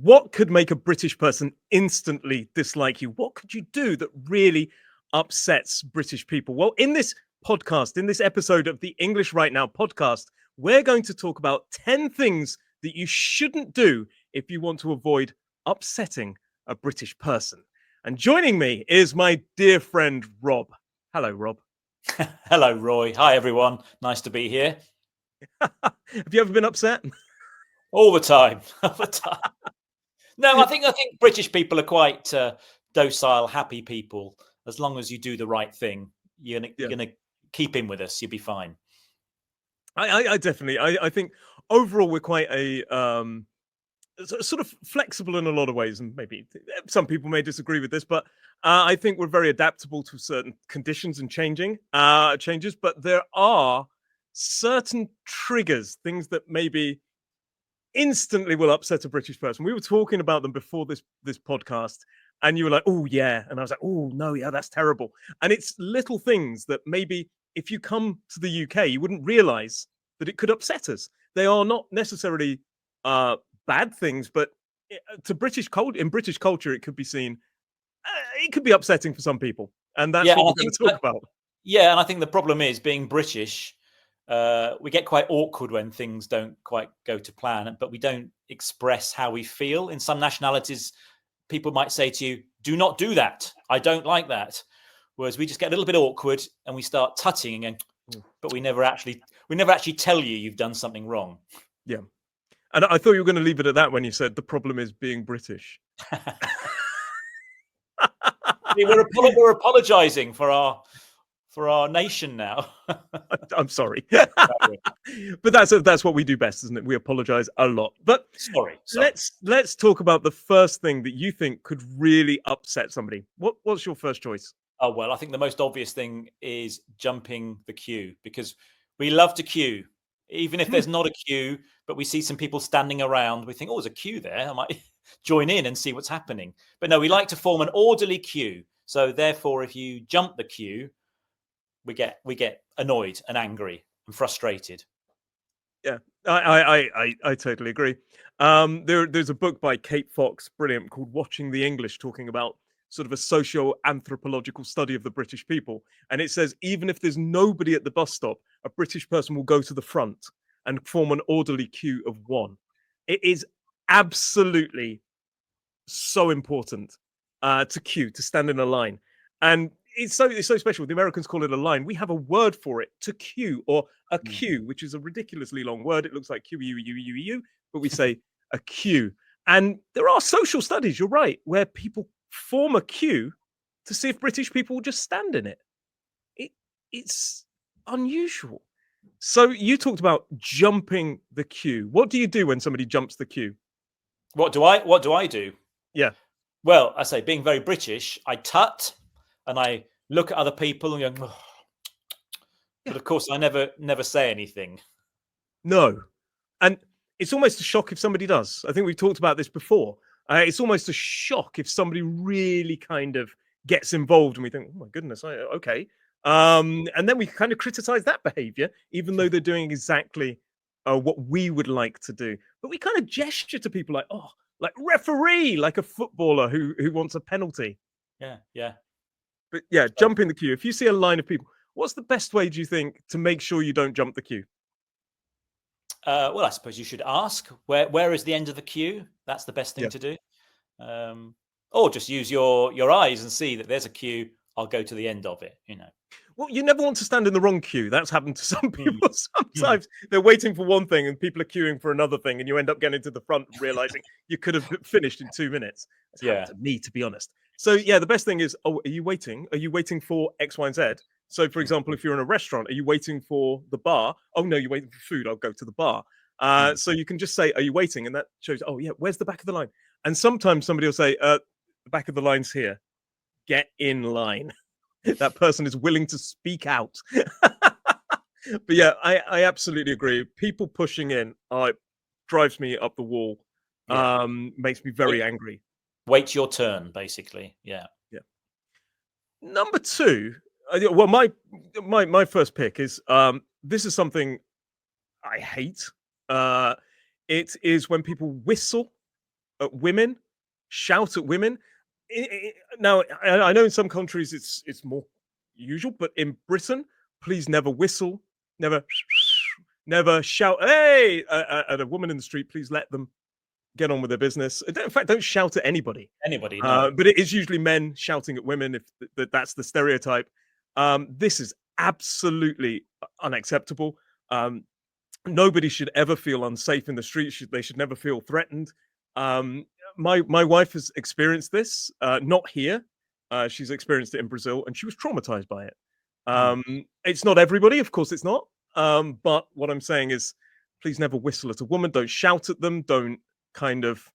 What could make a British person instantly dislike you? What could you do that really upsets British people? Well, in this podcast, in this episode of the English Right Now podcast, we're going to talk about 10 things that you shouldn't do if you want to avoid upsetting a British person. And joining me is my dear friend, Rob. Hello, Rob. Hello, Roy. Hi, everyone. Nice to be here. Have you ever been upset? All the time. All the time. No, I think British people are quite docile, happy people. As long as you do the right thing, you're gonna keep in with us. You'll be fine. I definitely. I think overall we're quite a sort of flexible in a lot of ways, and maybe some people may disagree with this, but I think we're very adaptable to certain conditions and changes. But there are certain triggers, things that maybe instantly will upset a British person. We were talking about them before this podcast, and you were like, "Oh yeah," and I was like, "Oh no, yeah, that's terrible." And it's little things that maybe if you come to the UK, you wouldn't realize that it could upset us. They are not necessarily bad things, but to British culture, in British culture, it could be seen. It could be upsetting for some people, and that's what we're going to talk about. Yeah, and I think the problem is being British. We get quite awkward when things don't quite go to plan, but we don't express how we feel. In some nationalities, people might say to you, "Do not do that. I don't like that." Whereas we just get a little bit awkward and we start tutting and going, but we never actually tell you you've done something wrong. Yeah. And I thought you were going to leave it at that when you said the problem is being British. We're apologizing for our nation now. I'm sorry. But that's what we do best, isn't it? We apologize a lot. But sorry. Let's talk about the first thing that you think could really upset somebody. What's your first choice? Oh, well, I think the most obvious thing is jumping the queue, because we love to queue. Even if there's not a queue, but we see some people standing around, we think, oh, there's a queue there. I might join in and see what's happening. But no, we like to form an orderly queue. So therefore, if you jump the queue, we get annoyed and angry and frustrated. Yeah, I totally agree. There's a book by Kate Fox, brilliant, called Watching the English, talking about sort of a socio-anthropological study of the British people. And it says, even if there's nobody at the bus stop, a British person will go to the front and form an orderly queue of one. It is absolutely so important to queue, to stand in a line. And it's so special. The Americans call it a line. We have a word for it, to queue, or a queue, which is a ridiculously long word. It looks like Q-U-U-U-U, but we say a queue. And there are social studies, you're right, where people form a queue to see if British people will just stand in it. It's unusual. So you talked about jumping the queue. What do you do when somebody jumps the queue? What do I do? Yeah. Well, I say, being very British, I tut and I look at other people and go, oh. But of course, I never say anything. No. And it's almost a shock if somebody does. I think we've talked about this before. It's almost a shock if somebody really kind of gets involved and we think, oh my goodness, okay. And then we kind of criticize that behavior, even though they're doing exactly what we would like to do. But we kind of gesture to people like, oh, like referee, like a footballer who wants a penalty. Yeah. But yeah, jump in the queue. If you see a line of people, what's the best way, do you think, to make sure you don't jump the queue? Well, I suppose you should ask where is the end of the queue. That's the best thing to do. Or just use your eyes and see that there's a queue. I'll go to the end of it. Well, you never want to stand in the wrong queue. That's happened to some people. Sometimes they're waiting for one thing and people are queuing for another thing, and you end up getting to the front and realizing you could have finished in 2 minutes. It's happened to me, to be honest. So yeah, the best thing is, oh, are you waiting? Are you waiting for X, Y, and Z? So for example, if you're in a restaurant, are you waiting for the bar? Oh no, you're waiting for food. I'll go to the bar. So you can just say, are you waiting? And that shows, oh yeah, where's the back of the line? And sometimes somebody will say, the back of the line's here. Get in line. That person is willing to speak out. But yeah, I absolutely agree. People pushing in drives me up the wall. Makes me very angry. Wait your turn, basically. Yeah. Number two, well, my first pick is this is something I hate. It is when people whistle at women, shout at women. Now, I know in some countries it's more usual, but in Britain, please never whistle, never, never shout, "Hey!" At a woman in the street. Please let them get on with their business. In fact, don't shout at anybody. Anybody? No. But it is usually men shouting at women if that's the stereotype. This is absolutely unacceptable. Um, Nobody should ever feel unsafe in the street. They should never feel threatened. Um, my wife has experienced this, not here. She's experienced it in Brazil, and she was traumatized by it. Mm. It's not everybody, of course, it's not. But what I'm saying is, please never whistle at a woman. Don't shout at them. Don't kind of,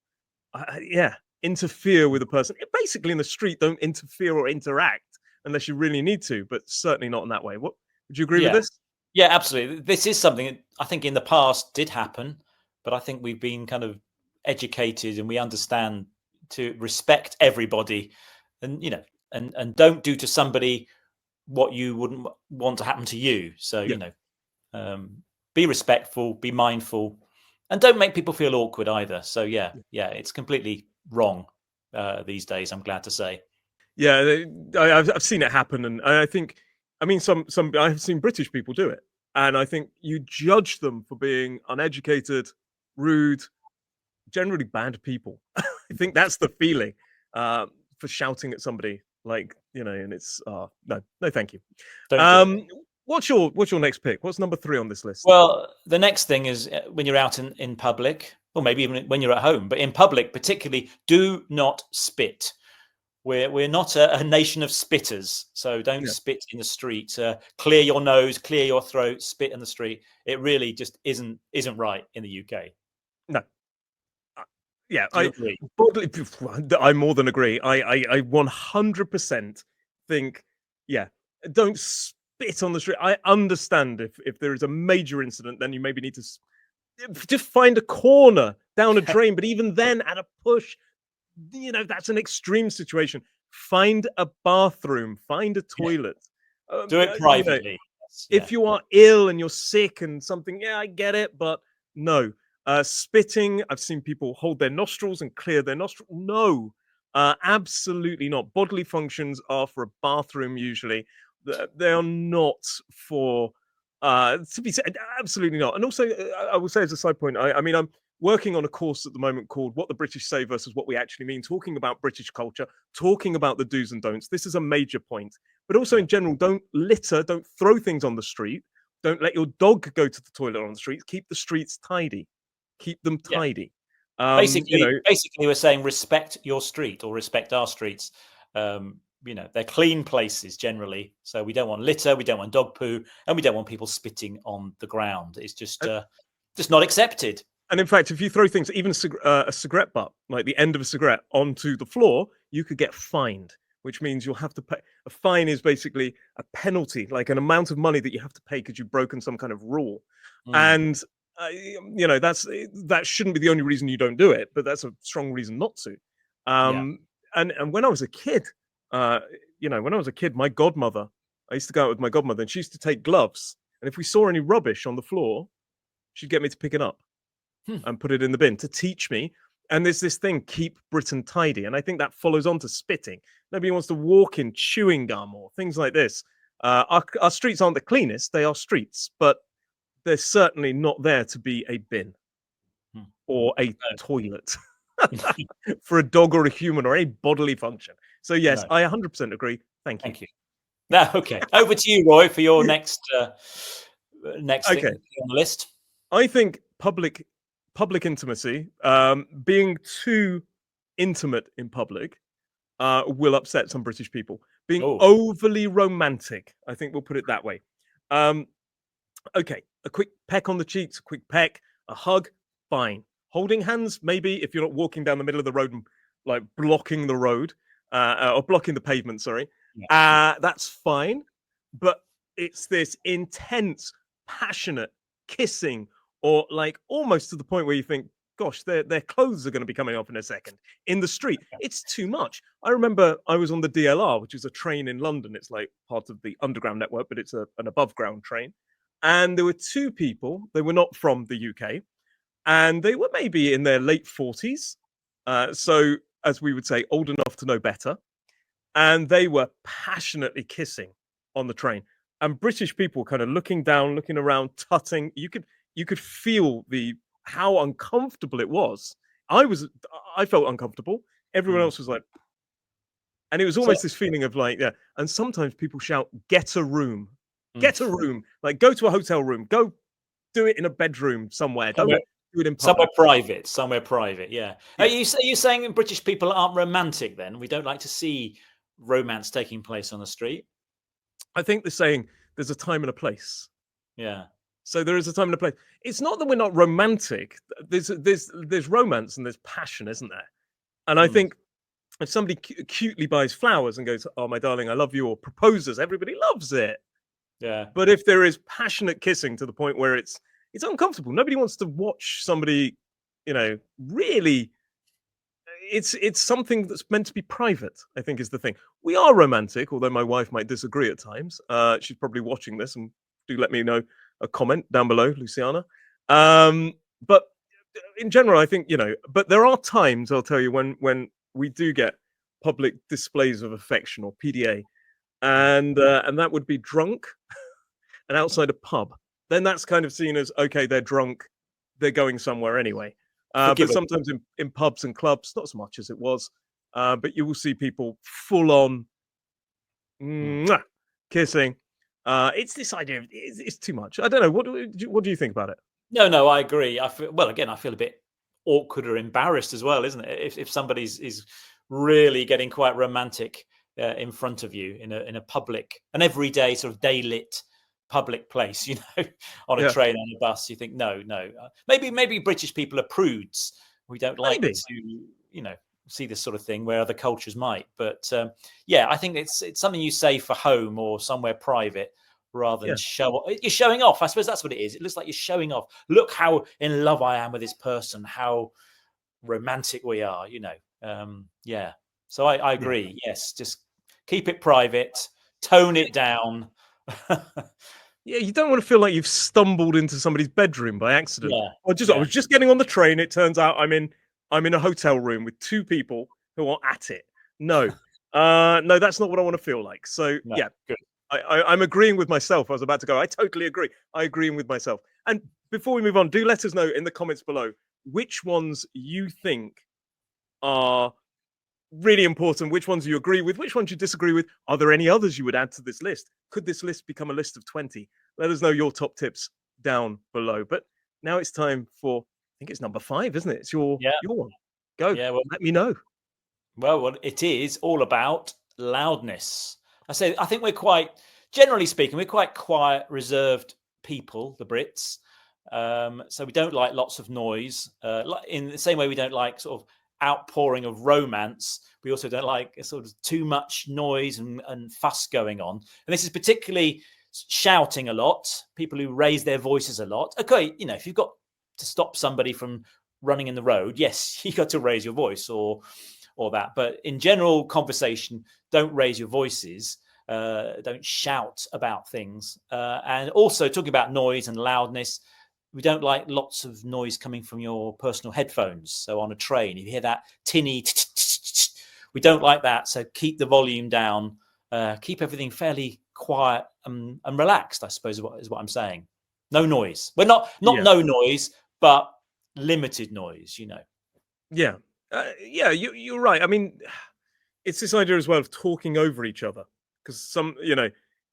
yeah, interfere with a person. Basically, in the street, don't interfere or interact unless you really need to. But certainly not in that way. What would you agree with Yeah. this? Yeah, absolutely. This is something that I think in the past did happen, but I think we've been kind of educated and we understand to respect everybody, and and don't do to somebody what you wouldn't want to happen to you. So Yeah. be respectful, be mindful, and don't make people feel awkward either. So yeah, it's completely wrong these days, I'm glad to say. Yeah, I've seen it happen, and I think, I mean, some I've seen British people do it, and I think you judge them for being uneducated, rude, generally bad people. I think that's the feeling for shouting at somebody, like, and it's no, no, thank you. Don't do it. Um, what's your next pick? What's number 3 on this list? Well, the next thing is when you're out in public, or maybe even when you're at home, but in public particularly, do not spit. We're not a nation of spitters, so don't Yeah, spit in the street. Clear your nose, clear your throat, spit in the street. It really just isn't right in the UK. no, yeah, Do you agree? I more than agree. I 100% think, yeah, don't spit on the street. I understand if there is a major incident, then you maybe need to just find a corner down a drain. But even then, at a push, that's an extreme situation. Find a bathroom, find a Yeah. toilet. Do it privately. Yes, yeah. If you are ill and you're sick and something, yeah, I get it, but no. Spitting, I've seen people hold their nostrils and clear their nostrils. No, absolutely not. Bodily functions are for a bathroom usually. They are not for to be said. Absolutely not. And also, I will say as a side point, I mean, I'm working on a course at the moment called "What the British Say versus What We Actually Mean," talking about British culture, talking about the do's and don'ts. This is a major point. But also Yeah. in general, don't litter, don't throw things on the street, don't let your dog go to the toilet on the streets. Keep the streets tidy, keep them Yeah. tidy. Basically, we're saying respect your street or respect our streets. They're clean places generally, so we don't want litter, we don't want dog poo, and we don't want people spitting on the ground. It's just not accepted. And in fact, if you throw things, even a cigarette butt, like the end of a cigarette, onto the floor, you could get fined, which means you'll have to pay. A fine is basically a penalty, like an amount of money that you have to pay because you've broken some kind of rule. Mm, And that shouldn't be the only reason you don't do it, but that's a strong reason not to. yeah. And when I was a kid, my godmother, I used to go out with my godmother, and she used to take gloves, and if we saw any rubbish on the floor, she'd get me to pick it up Hmm. and put it in the bin to teach me. And there's this thing, keep Britain tidy. And I think that follows on to spitting. Nobody wants to walk in chewing gum or things like this. Our streets aren't the cleanest, they are streets, but they're certainly not there to be a bin Hmm. or a No. toilet for a dog or a human or any bodily function. So, yes, No. I 100% agree. Thank you. Thank you. No, okay. Over to you, Roy, for your next thing Okay. on the list. I think public intimacy, being too intimate in public, will upset some British people. Being Oh, overly romantic, I think we'll put it that way. Um, okay, a quick peck on the cheeks, a quick peck, a hug, fine. Holding hands, maybe if you're not walking down the middle of the road and like blocking the road or blocking the pavement, sorry, yeah. that's fine. But it's this intense, passionate kissing, or like almost to the point where you think, gosh, their clothes are going to be coming off in a second in the street. It's too much. I remember I was on the DLR, which is a train in London. It's like part of the underground network, but it's an above ground train. And there were two people. They were not from the UK, and they were maybe in their late 40s. So, as we would say, old enough to know better. And they were passionately kissing on the train. And British people kind of looking down, looking around, tutting. You could feel the how uncomfortable it was. I felt uncomfortable. Everyone Mm. else was like, and it was So, almost this feeling of like, yeah. And sometimes people shout, "Get a room, mm, get a room!" Like, go to a hotel room, go do it in a bedroom somewhere. Don't somewhere, do it in somewhere public. private, somewhere private. Yeah. Yeah, Are you saying British people aren't romantic? Then we don't like to see romance taking place on the street. I think they're saying there's a time and a place. Yeah. So there is a time and a place. It's not that we're not romantic. There's romance and there's passion, isn't there? And I Mm. think if somebody cutely buys flowers and goes, "Oh, my darling, I love you," or proposes, everybody loves it. Yeah. But if there is passionate kissing to the point where it's uncomfortable, nobody wants to watch somebody, really. It's something that's meant to be private, I think, is the thing. We are romantic, although my wife might disagree at times. She's probably watching this, and do let me know a comment down below, Luciana. But in general, I think but there are times I'll tell you when we do get public displays of affection or PDA, Mm. and that would be drunk and outside a pub. Then that's kind of seen as okay, they're drunk, they're going somewhere anyway. But Forgivable. sometimes in pubs and clubs, not so much as it was, but you will see people full on Mm. mwah, kissing. It's this idea of it's too much. I don't know. What do you think about it? No, no, I agree. I feel well. Again, I feel a bit awkward or embarrassed as well, isn't it? If somebody's is really getting quite romantic in front of you in a public, an everyday sort of day lit public place, on a Yeah, train, on a bus, you think no, no. Maybe British people are prudes. We don't like maybe. to, you know, see this sort of thing where other cultures might. But yeah, I think it's something you say for home or somewhere private rather than Yeah, show. You're showing off. I suppose that's what it is. It looks like you're showing off. Look how in love I am with this person. How romantic we are. Yeah. So I yeah. agree. Yes, just keep it private. Tone it down. Yeah, you don't want to feel like you've stumbled into somebody's bedroom by accident. Yeah. I Yeah. was just getting on the train. It turns out I'm in a hotel room with two people who are at it. No, no, that's not what I want to feel like. So No. yeah, Good. I'm agreeing with myself. I was about to go. I totally agree. I agree with myself. And before we move on, do let us know in the comments below which ones you think are really important. Which ones you agree with? Which ones you disagree with? Are there any others you would add to this list? Could this list become a list of 20? Let us know your top tips down below. But now it's time for, I think it's number 5, isn't it? It's Yeah. your one. Go. Yeah. Well, Let me know. well, it is all about loudness. I think we're quite, generally speaking, we're quite quiet, reserved people, the Brits. So we don't like lots of noise. In the same way we don't like sort of outpouring of romance, we also don't like sort of too much noise and fuss going on. And this is particularly shouting a lot, people who raise their voices a lot. Okay, if you've got to stop somebody from running in the road, yes, you got to raise your voice or that. But in general conversation, don't raise your voices. Don't shout about things. And also talking about noise and loudness, we don't like lots of noise coming from your personal headphones. So on a train, if you hear that tinny, we don't like that. So keep the volume down. Keep everything fairly quiet and relaxed, I suppose is what I'm saying. No noise. We're not Yeah. no noise, but limited noise. Yeah. Yeah, you're right. I mean, it's this idea as well of talking over each other. Because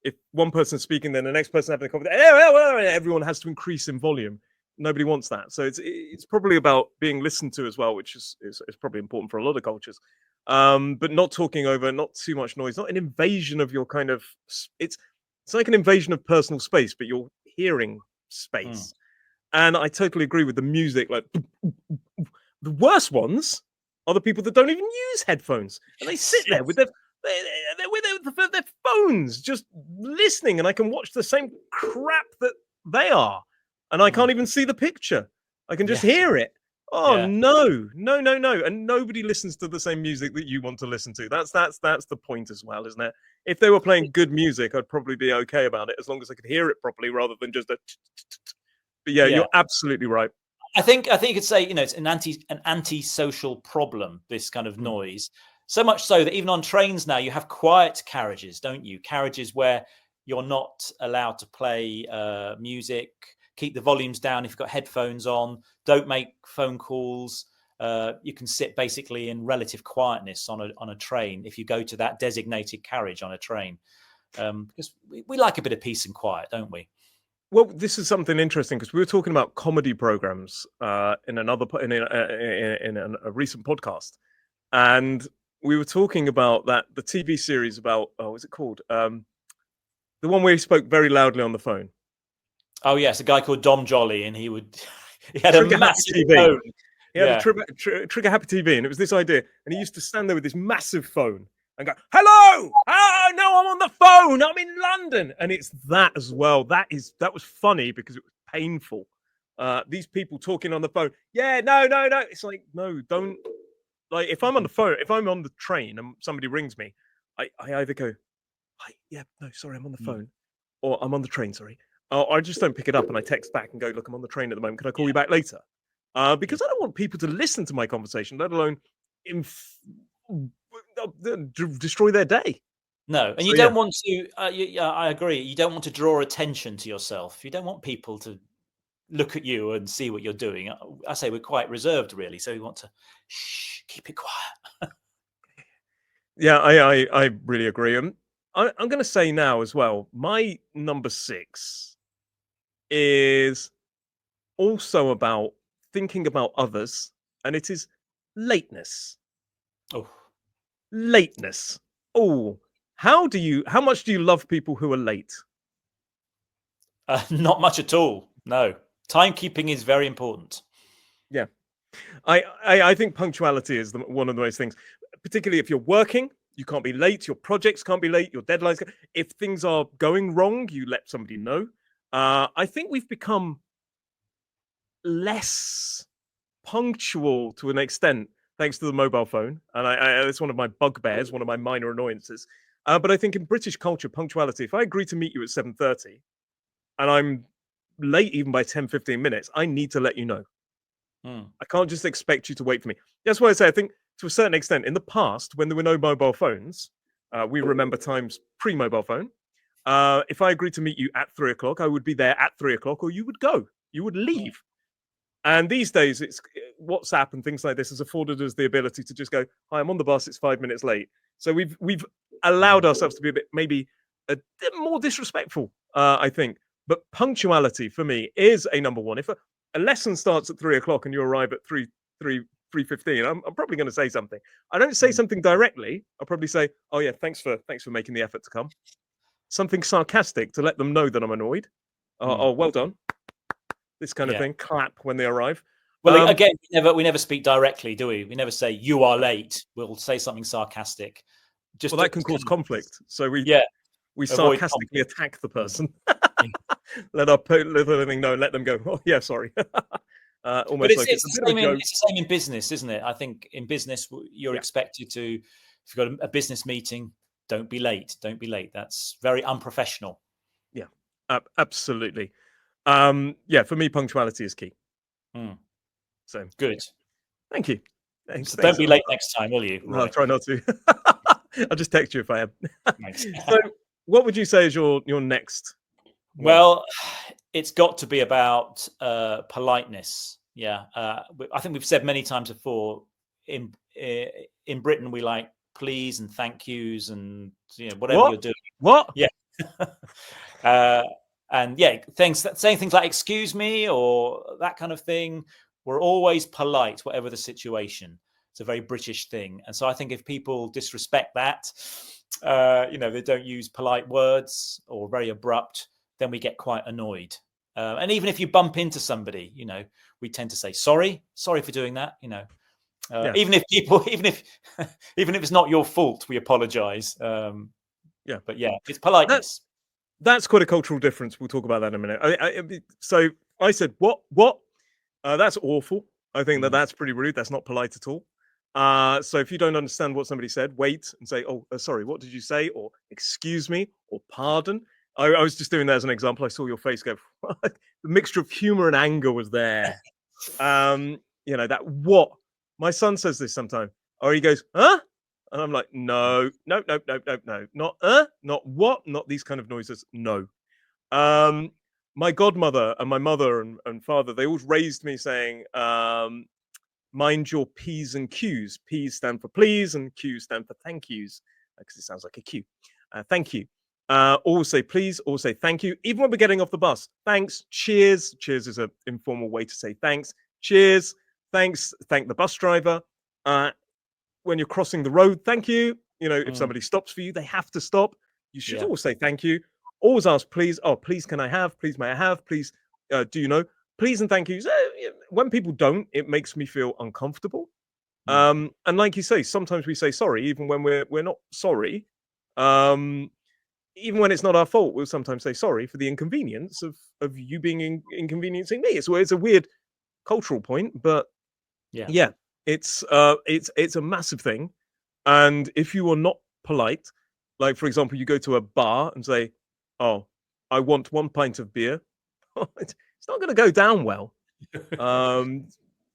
if one person's speaking, then the next person having a conversation, everyone has to increase in volume. Nobody wants that. So it's probably about being listened to as well, which is probably important for a lot of cultures. But not talking over, not too much noise, not an invasion of your kind of it's like an invasion of personal space, but you're hearing Mm. space. And I totally agree with the music. Like the worst ones are the people that don't even use headphones and they sit Yes, there with yes. their phones just listening, and I can watch the same crap that they are, and I Mm. can't even see the picture. I can just Yeah, hear it. Oh yeah. no, no, no, no! And nobody listens to the same music that you want to listen to. That's the point as well, isn't it? If they were playing good music, I'd probably be okay about it as long as I could hear it properly, rather than just a. But yeah, Yeah, you're absolutely right. I think you could say, it's an antisocial problem, this kind of Mm. noise. So much so that even on trains now, you have quiet carriages, don't you? Carriages where you're not allowed to play music, keep the volumes down if you've got headphones on, don't make phone calls. You can sit basically in relative quietness on a train if you go to that designated carriage on a train, because we like a bit of peace and quiet, don't we? Well, this is something interesting because we were talking about comedy programs in a recent podcast, and we were talking about the TV series about what's it called? The one where he spoke very loudly on the phone. Oh yes, a guy called Dom Jolly, and he would he had a Trigger Happy massive TV. phone. He had a Yeah. Trigger Happy TV, and it was this idea. And he used to stand there with this massive phone and go, "Hello, oh no, I'm on the phone. I'm in London," and it's that as well. That was funny because it was painful. These people talking on the phone. Yeah, no, no, no. It's like, no, don't. Like, if I'm on the phone, if I'm on the train and somebody rings me, I either go, "Hi, yeah, no, sorry, I'm on the Mm. phone," or "I'm on the train, sorry." Or I just don't pick it up and I text back and go, "Look, I'm on the train at the moment. Can I call you back later?" Because I don't want people to listen to my conversation, let alone destroy their day. No, and So you yeah, don't want to. I agree. You don't want to draw attention to yourself. You don't want people to look at you and see what you're doing. I say we're quite reserved, really, so we want to keep it quiet. yeah, I really agree. I'm going to say now as well. My number 6 is also about thinking about others, and it is lateness. Oh, Lateness. Oh, how much do you love people who are late? not much at all. No, timekeeping is very important. Yeah. I think punctuality is one of those things, particularly if you're working. You can't be late. Your projects can't be late. Your deadlines. If things are going wrong, you let somebody know. I think we've become less punctual to an extent thanks to the mobile phone, and it's one of my bugbears, one of my minor annoyances. But I think in British culture, punctuality. If I agree to meet you at 7:30 and I'm late even by 10, 15 minutes, I need to let you know. Mm. I can't just expect you to wait for me. That's why I say I think to a certain extent in the past, when there were no mobile phones, we remember times pre-mobile phone. If I agreed to meet you at 3 o'clock, I would be there at 3 o'clock, or you would go, you would Mm. leave. And these days, it's WhatsApp and things like this has afforded us the ability to just go, "Hi, I'm on the bus. It's 5 minutes late." So we've allowed ourselves to be a bit maybe a bit more disrespectful, I think. But punctuality for me is a number one. If a lesson starts at 3 o'clock and you arrive at 3:15, I'm probably going to say something. I don't say Mm. something directly. I'll probably say, "Oh yeah, thanks for making the effort to come." Something sarcastic to let them know that I'm annoyed. Mm. Oh, well done. This kind of Yeah. thing. Clap when they arrive. Well, again, we never speak directly, do we? We never say you are late. We'll say something sarcastic, Well, just to that can cause kind conflict. So yeah, we avoid sarcastically conflict. attack the Mm. person. Yeah. Let the thing know. Let them go. Oh yeah, sorry. But Almost it's like it's it's a bit the of a same in joke. it's the same in business, isn't it? I think in business you're Yeah, expected to, if you've got a business meeting, don't be late. Don't be late. That's very unprofessional. yeah, absolutely. Yeah, for me, punctuality is key. Mm. So Good. yeah, thank you. Thanks. So don't Thanks. be late next time, will you? I'll Right. try not to. I'll just text you if I am. Thanks. So, what would you say is your next one? Well, it's got to be about politeness. Yeah, I think we've said many times before. In in Britain, we like please and thank yous and whatever What? you're doing. What? Yeah, uh, and yeah, things saying things like "excuse me" or that kind of thing. We're always polite, whatever the situation. It's a very British thing, and so I think if people disrespect that, they don't use polite words or very abrupt, then we get quite annoyed. And even if you bump into somebody, we tend to say sorry for doing that. Yeah, Even if people, even if even if it's not your fault, we apologize. yeah. But yeah, it's That politeness. that's quite a cultural difference. We'll talk about that in a minute. So I said, what? That's awful. I think Mm. that's pretty rude. That's not polite at all. So if you don't understand what somebody said, wait and say, "Oh, sorry, what did you say?" or "Excuse me," or "Pardon." I was just doing that as an example. I saw your face go. The mixture of humor and anger was there. That what? My son says this sometimes, or he goes, huh? And I'm like, no, no, no, no, no, no, not not what, not these kind of noises. No. Um, my godmother and my mother and father, they always raised me saying, mind your P's and Q's. P's stand for please and Q's stand for thank yous, because it sounds like a Q. Thank you. Always say please, always say thank you. Even when we're getting off the bus, thanks, cheers. Cheers is an informal way to say thanks. Cheers, thanks, thank the bus driver. When you're crossing the road, thank you. If Mm, somebody stops for you, they have to stop. You should yeah. always say thank you. Always ask please. Oh, please, can I have? Please, may I have? Please, do you know? Please and thank yous. When people don't, it makes me feel uncomfortable. Mm, And like you say, sometimes we say sorry, even when we're not sorry. Um, Even when it's not our fault, we'll sometimes say sorry for the inconvenience of you being inconveniencing me. It's a weird cultural point, but yeah. yeah, it's a massive thing. And if you are not polite, like for example, you go to a bar and say, "Oh, I want 1 pint of beer," it's not going to go down well. Um,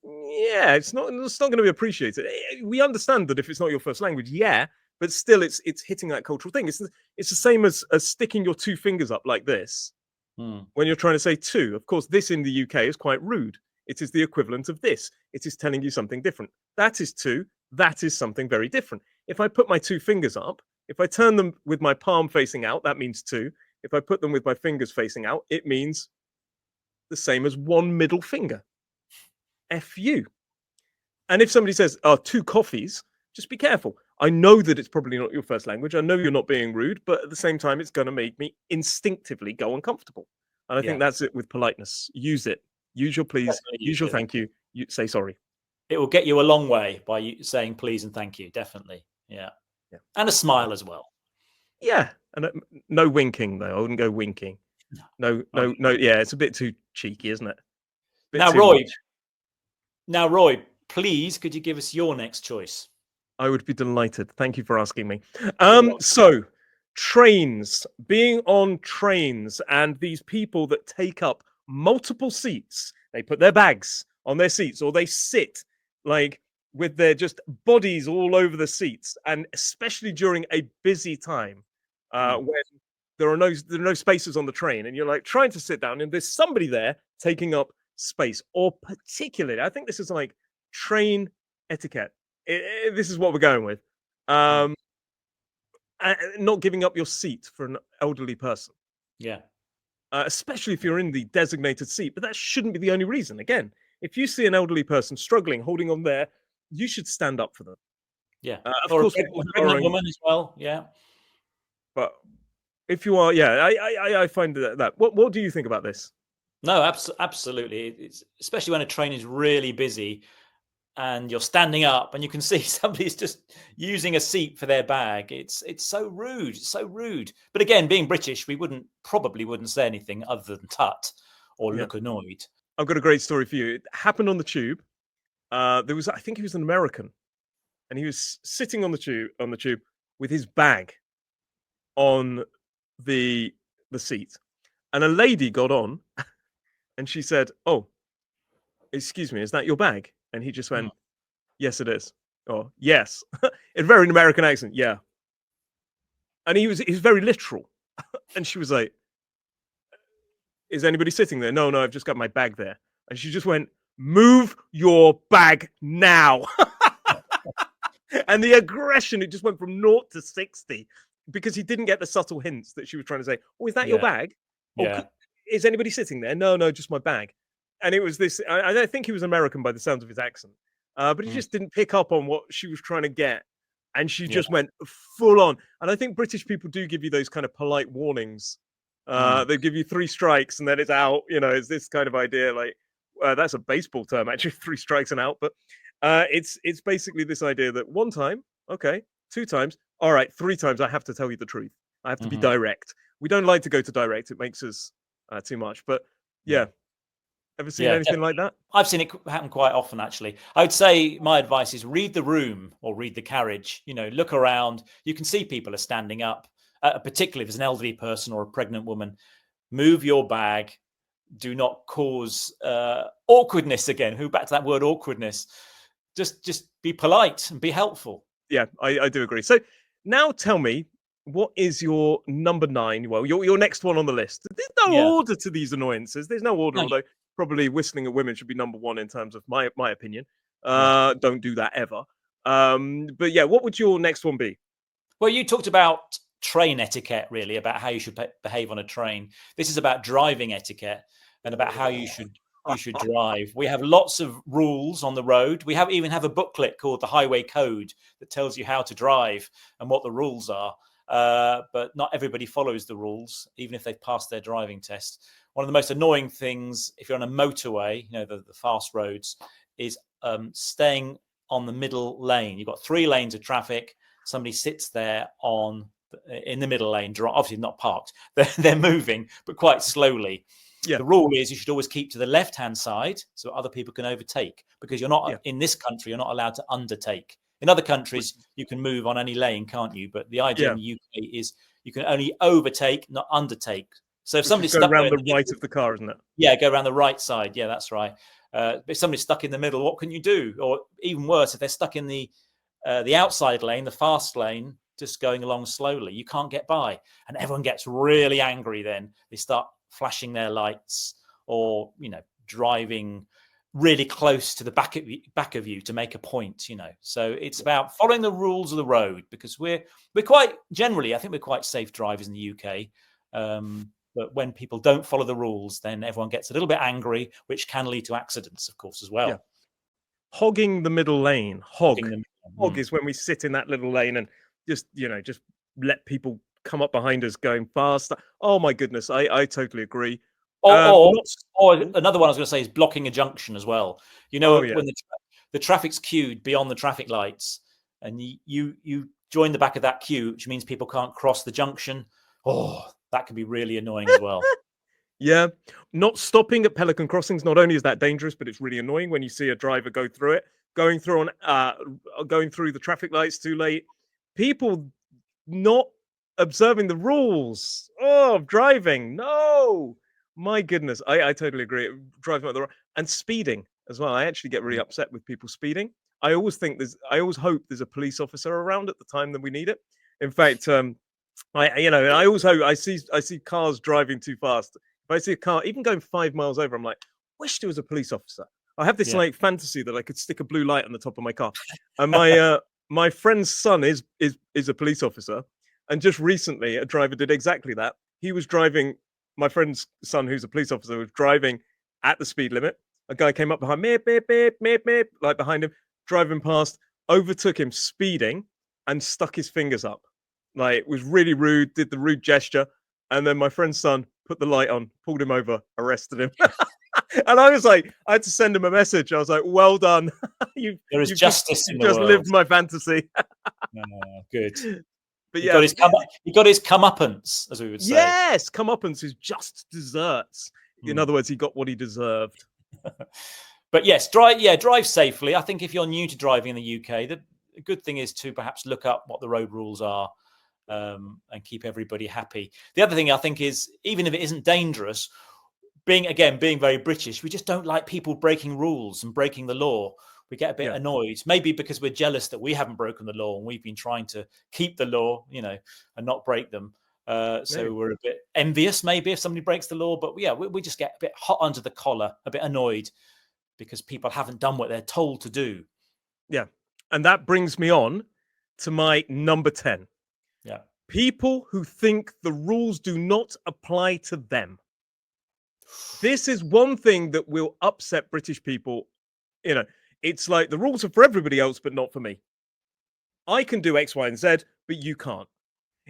yeah, it's not going to be appreciated. We understand that if it's not your first language, yeah, but still, it's hitting that cultural thing. It's the same as sticking your two fingers up like this Mm, when you're trying to say two. Of course, this in the UK is quite rude. It is the equivalent of this. It is telling you something different. That is two. That is something very different. If I put my two fingers up, if I turn them with my palm facing out, that means two. If I put them with my fingers facing out, it means the same as one middle finger. F you. And if somebody says, "Oh, two coffees," just be careful. I know that it's probably not your first language. I know you're not being rude, but at the same time, it's going to make me instinctively go uncomfortable. And I think yeah. that's it with politeness. Use it. Use your please. Definitely Use use your it. thank you. You say sorry. It will get you a long way by saying please and thank you. Definitely. Yeah. Yeah. And a smile as well. Yeah. And no winking though. I wouldn't go winking. No, Okay. no, no. Yeah, it's a bit too cheeky, isn't it? Bit Now, too Roy. much. Now, Roy, please, could you give us your next choice? I would be delighted. Thank you for asking me. You're welcome. So trains, being on trains, and these people that take up multiple seats, they put their bags on their seats, or they sit like with their just bodies all over the seats, and especially during a busy time, Mm, when there are no spaces on the train, and you're like trying to sit down, and there's somebody there taking up space, or particularly, I think this is like train etiquette. This is what we're going with. mm, Um, not giving up your seat for an elderly person, yeah. especially if you're in the designated seat. But that shouldn't be the only reason. Again, if you see an elderly person struggling, holding on there, you should stand up for them. Yeah. Of Or a course, people who are pregnant on, woman as well. Yeah. but if you are, yeah, I find that. What do you think about this? No, absolutely. It's especially when a train is really busy and you're standing up and you can see somebody's just using a seat for their bag. It's so rude, so rude. But again, being British, we probably wouldn't say anything other than tut or Yeah, look annoyed. I've got a great story for you. It happened on the tube. There was, I think he was an American, and he was sitting on the tube with his bag on the the seat, and a lady got on and she said, "Oh, excuse me, is that your bag?" And he just Mm. went, "Yes, it is." Oh, yes, in very American accent, yeah. And he's very literal, and she was like, "Is anybody sitting there?" "No, no, I've just got my bag there." And she just went, "Move your bag now." And the aggression, it just went from 0 to 60 because he didn't get the subtle hints that she was trying to say, "Oh, is that your Yeah, bag? Oh, yeah, is anybody sitting there?" "No, no, just my bag." And it was this. I think he was American by the sounds of his accent, but he mm, just didn't pick up on what she was trying to get, and she yeah, just went full on. And I think British people do give you those kind of polite warnings. mm, They give you 3 strikes and then it's out. It's this kind of idea. Like that's a baseball term, actually, 3 strikes and out. But it's basically this idea that one time, okay, 2 times, all right, 3 times, I have to tell you the truth. I have to be mhm, direct. We don't like to go to direct; it makes us too much. But yeah, yeah, ever seen yeah. anything like that? I've seen it happen quite often, actually. I would say my advice is read the room or read the carriage. Look around. You can see people are standing up, particularly if there's an elderly person or a pregnant woman. Move your bag. do not cause awkwardness again. Who back to that word awkwardness? Just be polite and be helpful. Yeah, I do agree. So now tell me, what is your number 9? Well, your next one on the list. There's no Yeah. order to these annoyances. There's no order, No, although probably whistling at women should be number 1 in terms of my opinion. yeah. Don't do that ever. But yeah, what would your next one be? Well, you talked about train etiquette, really, about how you should behave on a train. This is about driving etiquette and about how you should drive. We have lots of rules on the road. We even have a booklet called the Highway Code that tells you how to drive and what the rules are. But not everybody follows the rules, even if they've passed their driving test. One of the most annoying things, if you're on a motorway, the fast roads, is staying on the middle lane. You've got 3 lanes of traffic. Somebody sits there in the middle lane, obviously not parked. They're moving, but quite slowly. Yeah. The rule is you should always keep to the left-hand side so other people can overtake, because you're not in this country, you're not allowed to undertake. In other countries, you can move on any lane, can't you? But the idea in the UK is you can only overtake, not undertake. So if somebody's go stuck around there the right of the car, isn't it? Yeah, go around the right side. Yeah, that's right. If somebody's stuck in the middle, what can you do? Or even worse, if they're stuck in the outside lane, the fast lane, just going along slowly, you can't get by, and everyone gets really angry. Then they start flashing their lights, or driving really close to the back of you to make a point. So it's about following the rules of the road, because we're quite generally, I think we're quite safe drivers in the UK. But when people don't follow the rules, then everyone gets a little bit angry, which can lead to accidents, of course, as well. Yeah. Hogging the middle lane. Hog Mm. is when we sit in that little lane and just let people come up behind us going fast. Oh my goodness, I totally agree. Or another one I was going to say is blocking a junction as well. When the traffic's queued beyond the traffic lights, and you join the back of that queue, which means people can't cross the junction. Oh, that can be really annoying as well. Yeah, not stopping at Pelican Crossings. Not only is that dangerous, but it's really annoying when you see a driver go through it, going through the traffic lights too late. People not observing the rules of driving. No, my goodness, I totally agree. Driving at the and speeding as well. I actually get really upset with people speeding. I always hope there's a police officer around at the time that we need it. In fact, I always hope I see cars driving too fast. If I see a car even going 5 miles over, I'm like, wish there was a police officer. I have this like fantasy that I could stick a blue light on the top of my car. And my friend's son is a police officer, and just recently a driver did exactly that. He was driving. My friend's son, who's a police officer, was driving at the speed limit. A guy came up behind, meep, meep, meep, meep, meep, like behind him, driving past, overtook him, speeding, and stuck his fingers up. Like, was really rude, did the rude gesture, and then my friend's son put the light on, pulled him over, arrested him. And I was like, I had to send him a message. I was like, well done. There is justice in the just world. lived my fantasy. Good. But he got his comeuppance, as we would say. Yes, comeuppance is just desserts. In other words, he got what he deserved. But yes, drive safely. I think if you're new to driving in the UK, the good thing is to perhaps look up what the road rules are, and keep everybody happy. The other thing I think is, even if it isn't dangerous, being very British, we just don't like people breaking rules and breaking the law. We get a bit annoyed, maybe because we're jealous that we haven't broken the law and we've been trying to keep the law, and not break them. So we're a bit envious, maybe, if somebody breaks the law. But we just get a bit hot under the collar, a bit annoyed because people haven't done what they're told to do. Yeah. And that brings me on to my number 10. Yeah. People who think the rules do not apply to them. This is one thing that will upset British people. It's like the rules are for everybody else, but not for me. I can do X, Y, and Z, but you can't.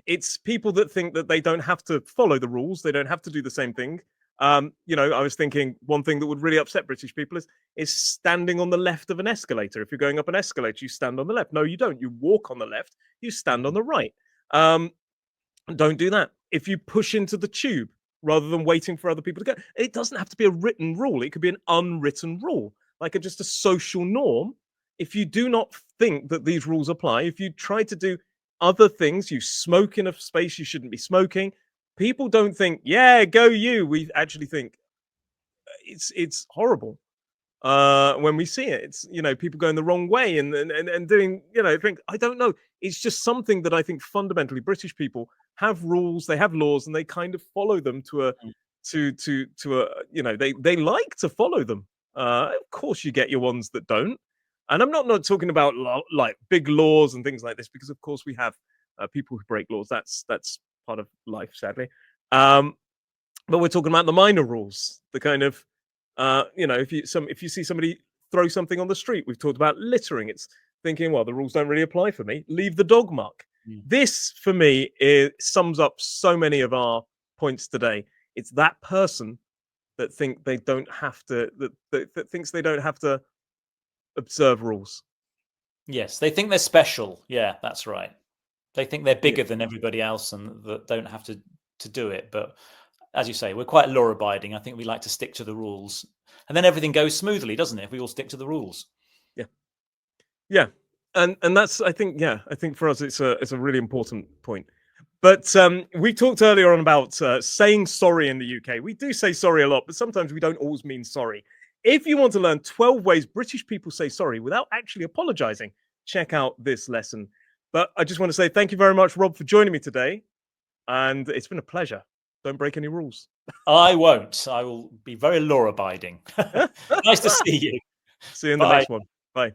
It's people that think that they don't have to follow the rules. They don't have to do the same thing. I was thinking one thing that would really upset British people is standing on the left of an escalator. If you're going up an escalator, you stand on the left. No, you don't. You walk on the left. You stand on the right. Don't do that. If you push into the tube rather than waiting for other people to go, it doesn't have to be a written rule. It could be an unwritten rule, like just a social norm. If you do not think that these rules apply, if you try to do other things, you smoke in a space you shouldn't be smoking, people don't think, yeah, go you. We actually think, it's horrible when we see it. It's, you know, people going the wrong way and doing, you know, think, I don't know. It's just something that I think fundamentally British people have rules, they have laws, and they kind of follow them to a to a, you know, they like to follow them. Of course, you get your ones that don't, and I'm not talking about like big laws and things like this, because of course we have people who break laws. That's part of life, sadly. Um, but we're talking about the minor rules, the kind of, you know, if you see somebody throw something on the street, we've talked about littering. It's thinking, well, the rules don't really apply for me. Leave the dog mark. Mm. This, for me, sums up so many of our points today. It's that person that think they don't have to, that thinks they don't have to observe rules. Yes, they think they're special. Yeah, that's right. They think they're Yeah, bigger than everybody else and that don't have to do it. But as you say, we're quite law abiding. I think we like to stick to the rules, and then everything goes smoothly, doesn't it? If we all stick to the rules. yeah, yeah. And that's, I think, yeah, I think for us it's a really important point. But we talked earlier on about saying sorry in the UK. We do say sorry a lot, but sometimes we don't always mean sorry. If you want to learn 12 ways British people say sorry without actually apologizing, check out this lesson. But I just want to say thank you very much, Rob, for joining me today. And it's been a pleasure. Don't break any rules. I won't. I will be very law abiding. Nice to see you. See you in the Bye. next one. Bye.